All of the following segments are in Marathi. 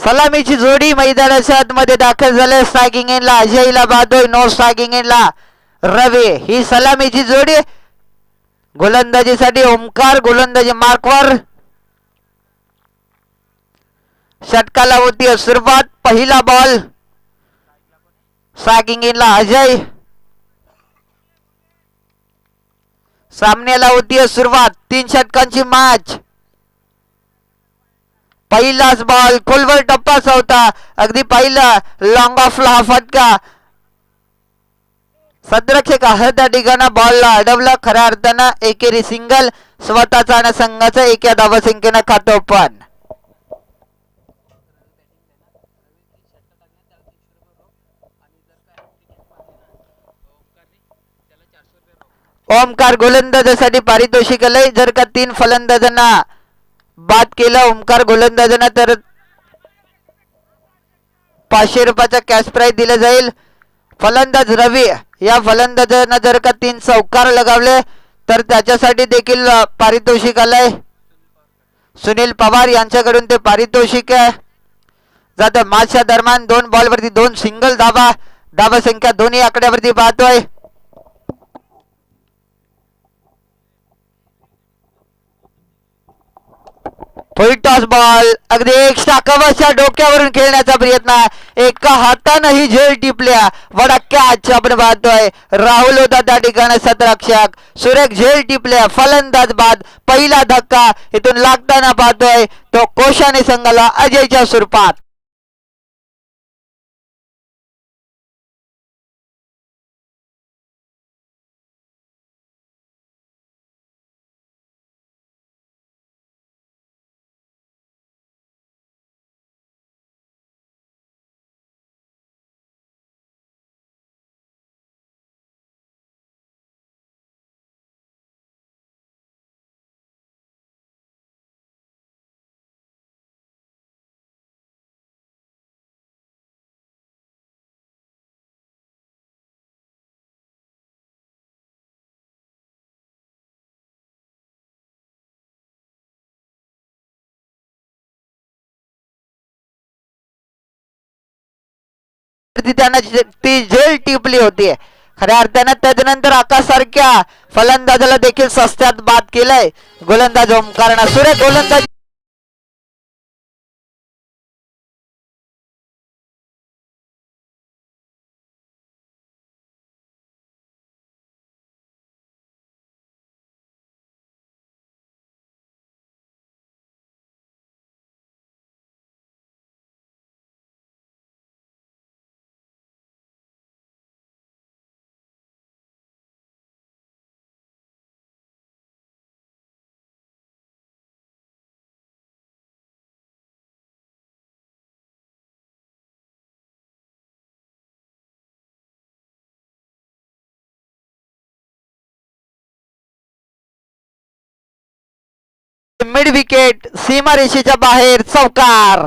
सलामीची जोडी मैदानाच्या आतमध्ये दाखल झाले. स्ट्रायकिंग इनला अजयला बादोय, नो स्ट्रायकिंग इनला रवी. ही सलामीची जोडी. गोलंदाजीसाठी ओमकार गोलंदाजी मार्कवर. षटकाला होती सुरुवात. पहिला बॉल स्ट्रायकिंग इनला अजय. सामन्याला होती सुरुवात. 3 षटकांची मॅच. पहिलाच बॉल खोलवर टप्पाचा होता. अगदी पहिला लॉंग ऑफला हा फटका. सदरक्षक आहे त्या ठिकाणी बॉलला अडवलं. खऱ्या अर्थानं एकेरी सिंगल स्वतःचा आणि संघाचं एका धावसंख्येनं खातं पण. ओमकार गोलंदाजासाठी पारितोषिक आलंय. जर का 3 फलंदाजांना बाद केलं ओमकार गोलंदाजांना तर 500 रुपयाचा कॅश प्राइज दिला जाईल. फलंदाज रवी या फलंदाजांना जर का 3 चौकार लगावले तर त्याच्यासाठी देखील पारितोषिक आलंय. सुनील पवार यांच्याकडून ते पारितोषिक आहे. जातं मॅचच्या दरम्यान 2 बॉलवरती 2 सिंगल धावा. धावा संख्या दोन्ही आकड्यावरती पाहतोय. फुल टॉस बॉल. अगदी एक्स्ट्रा कव्हरच्या डोक्यावरून खेळण्याचा प्रयत्न. एका हातानं ही झेल टिपल्या. वडा कॅच आपण पाहतोय. राहुल होता त्या ठिकाणी सतरक्षक. सुरेख झेल टिपल्या. फलंदाज बाद. पहिला धक्का इथून लागताना पाहतोय तो कोशाने संघाला अजयच्या स्वरूपात. त्यांना ती झेल टिपली होती खऱ्या अर्थानं. त्याच्यानंतर आकाशसारख्या फलंदाजाला देखील सस्त्यात बाद केलंय गोलंदाज ओमकारनं. सुरेख गोलंदाज. मिड विकेट सीमारेषेच्या बाहेर चौकार.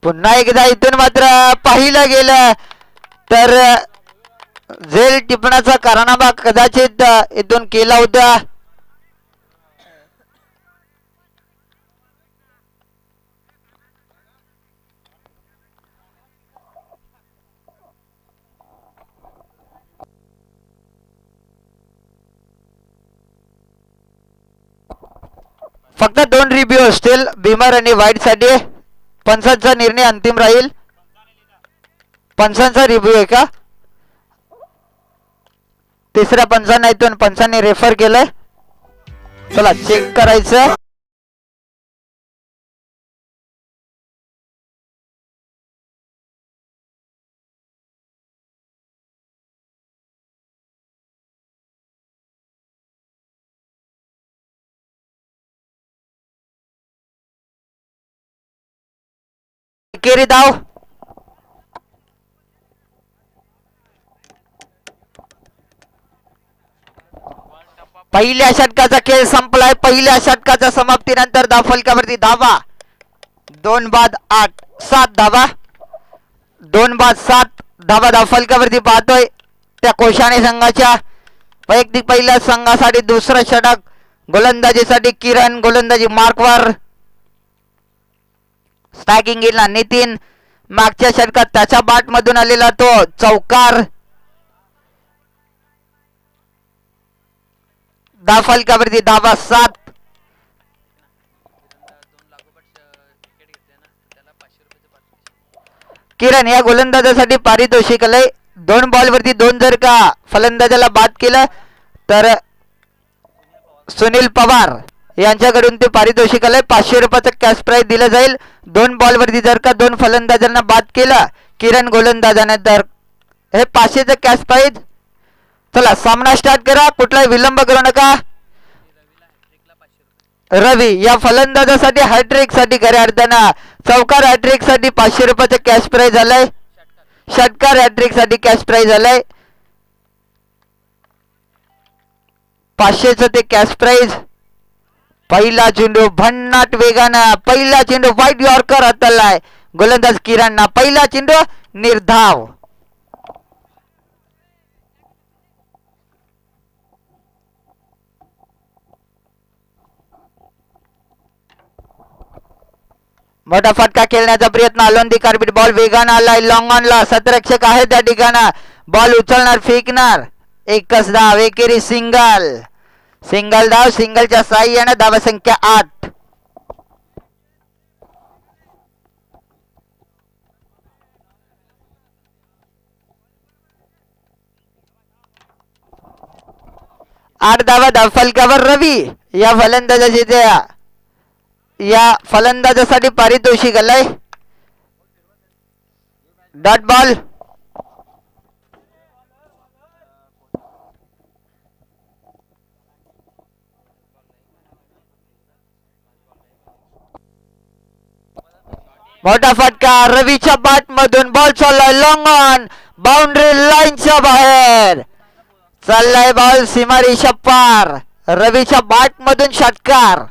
पुन्हा एकदा इथून मात्र पाहिलं गेलं तर झेल टिपण्याचा कारनामा कदाचित इथून केला होता. फक्त 2 रिव्ह्यू असतील बिमर आणि वाईट साठी. पंचांचा निर्णय अंतिम राहील. पंचांचा रिव्ह्यू आहे का? तिसऱ्या पंचांना इथून पंचांनी रेफर केलंय. चला चेक करायचं. केरी धाव. पहिल्या षटकाचा खेळ संपलाय. पहिल्या षटकाच्या समाप्तीनंतर धावफलकावरती धावा 2 बाद 8 7 धावा 2 बाद 7 धावा धावफलकावरती पाहतोय त्या कोशाने संघाच्या. वैयक्तिक पहिल्या संघासाठी दुसरं षटक गोलंदाजीसाठी किरण, गोलंदाजी मार्कवर. स्ट्रायकिंग गेला नितीन. मागच्या षटकात त्याच्या बाट मधून आलेला तो चौकार. धावफलकावरती धावा 7. किरण या गोलंदाजासाठी पारितोषिक आलंय. 2 बॉल वरती 2 जर का फलंदाजाला बाद केलं तर सुनील पवार यांच्याकडून ते पारितोषिक आलंय. 500 रुपयाचं कॅश प्राइज दिलं जाईल. 2 बॉल वरती जर का 2 फलंदाजांना बाद केलं किरण गोलंदाजाने तर हे 500चं कॅश प्राइज. चला सामना स्टार्ट करा. कुठलाही विलंब करू नका. रवी या फलंदाजासाठी हॅट्रिक साठी खऱ्या अर्थानं चौकार हॅट्रिक साठी 500 रुपयाचं कॅश प्राइज आलंय. षटकार हॅट्रिक साठी कॅश प्राइज आलंय 500चं ते कॅश प्राइज. पहिला चेंडू भन्नाट वेगानं. पहिला चेंडू वाईट यॉर्कर हाताळलाय गोलंदाज किरणना. पहिला चेंडू निर्धाव. मोठा फटका खेळण्याचा प्रयत्न. अलोंदी कार्बिट बॉल वेगानं आलाय लॉंग ऑनला. सतरक्षक आहे त्या ठिकाणा. बॉल उचलणार फेकणार. एकच धाव एकेरी सिंगल. सिंगल धाव. सिंगलच्या साह्याने धावा संख्या 8. आठ धावा धावफलकावर रवी या फलंदाजाची त्या या फलंदाजासाठी पारितोषिक आलंय. Dot ball. मोठा फटका रवीच्या बॅट मधून. बॉल चाललाय लॉंग ऑन. बाउंड्री लाईनच्या बाहेर चाललाय बॉल. सीमारेषा पार. रवीच्या बॅट मधून षटकार.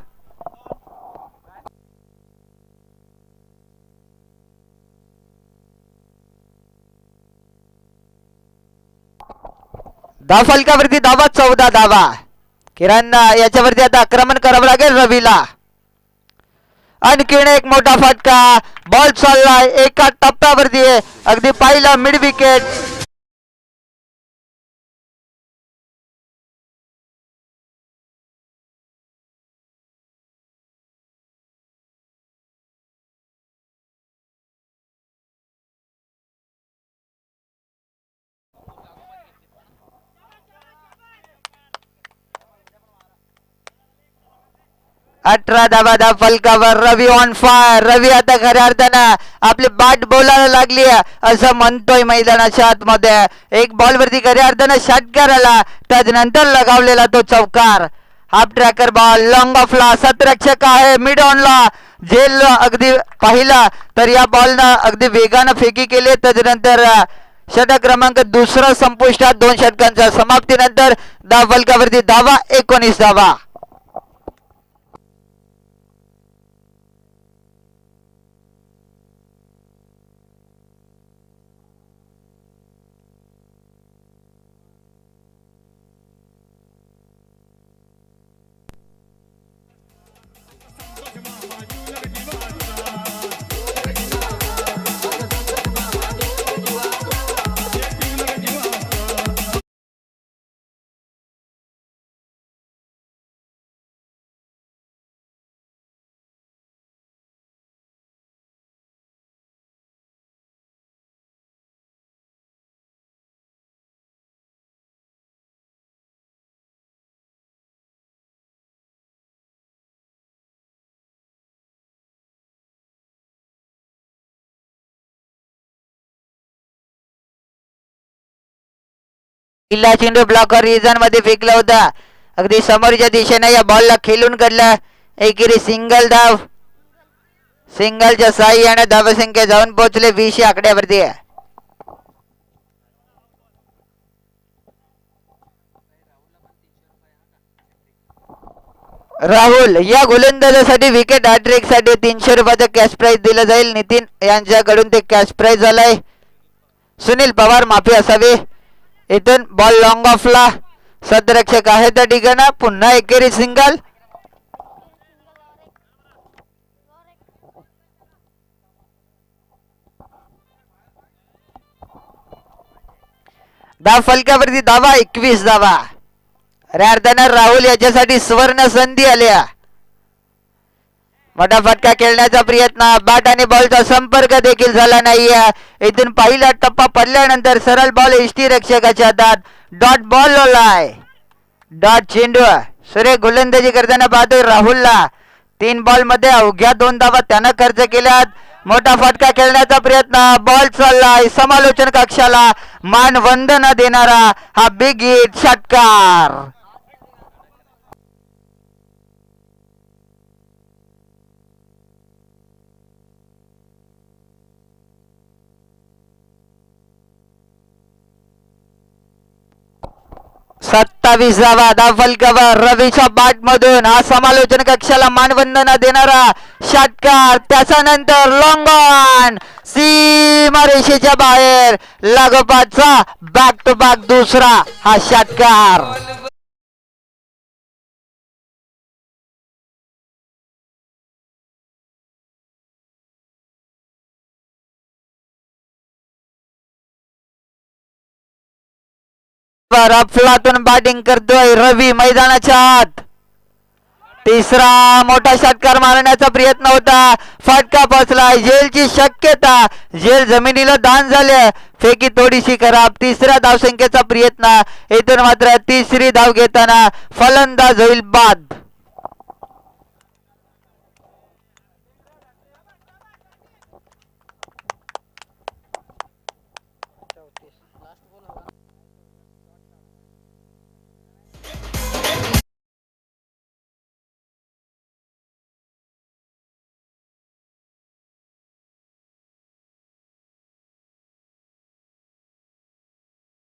धावफलकावरती धावा 14 धावा. किरणना याच्यावरती आता आक्रमण करावं लागेल रवीला. आणखीन एक मोठा फटका. बॉल चाललाय एका टप्प्यावरती. अगदी पाहिला मिड विकेट. अठरा धावा धावफलकावर. रवी ऑन फायर. रवी आता खऱ्या अर्थानं आपली बॅट बोलायला लागली असं म्हणतोय मैदानाच्या आतमध्ये. एक बॉल वरती खऱ्या अर्थानं षटकार आला. त्यानंतर लगावलेला तो चौकार. हाफ ट्रॅकर बॉल लॉंग ऑफला. सतरक्षक आहे मिड ऑनला. झेल अगदी पाहिला तर या बॉलनं अगदी वेगानं फेकी केली. त्यानंतर षटक क्रमांक दुसरा संपुष्टात. 2 षटकांच्या समाप्तीनंतर धावफलकावरती धावा 19 धावा. पहिला चेंडू ब्लॉकर रिजन मध्ये फेकला होता. अगदी समोरच्या दिशेने या बॉलला खेळून काढला. एकेरी सिंगल धाव. सिंगलच्या साह्याने धावसंख्या जाऊन पोहोचले 20 या आकड्यावरती. राहुल या गोलंदाजासाठी विकेट हॅट्रिक साठी 300 रुपयाचं कॅश प्राइज दिलं जाईल. नितीन यांच्याकडून ते कॅश प्राइज झालंय. सुनील पवार माफी असावी. इथून बॉल लॉंग ऑफला. सदरक्षक आहे त्या ठिकाणा. पुन्हा एकेरी सिंगल. धाव फलकावरती धावा 21 धावा. खऱ्या अर्थानं राहुल याच्यासाठी सुवर्ण संधी आल्या. मोठा फटका खेळण्याचा प्रयत्न. बॅट आणि बॉलचा संपर्क देखील झाला नाहीये. इथून पहिला टप्पा पडल्यानंतर सरळ बॉल यष्टी रक्षकाच्या हातात. डॉट बॉल लावलाय. डॉट चेंडू. सुरेख गोलंदाजी करताना पाहतोय राहुलला. 3 बॉल मध्ये अवघ्या 2 धावा त्यानं खर्च केल्यात. मोठा फटका खेळण्याचा प्रयत्न. बॉल चाललाय समालोचन कक्षाला. मानवंदना देणारा हा बिग हिट षटकार. सत्तावीस धावा धाव फलकावर. रवीच्या बॅट मधून हा समालोचन कक्षाला मानवंदना देणारा षटकार. त्याच्या नंतर लॉंग ऑन सीमा रेषेच्या बाहेर लागोपाठचा बॅक टू बॅक दुसरा हा षटकार. अफलातून बॅटिंग करतोय रवी मैदानाच्या आत. तिसरा मोठा षटकार मारण्याचा प्रयत्न होता. फटका पोचलाय. झेलची शक्यता. झेल जमिनीला दान झाले. फेकी थोडीशी खराब. तिसऱ्या धावसंख्येचा प्रयत्न. इथून मात्र तिसरी धाव घेताना फलंदाज होईल बाद.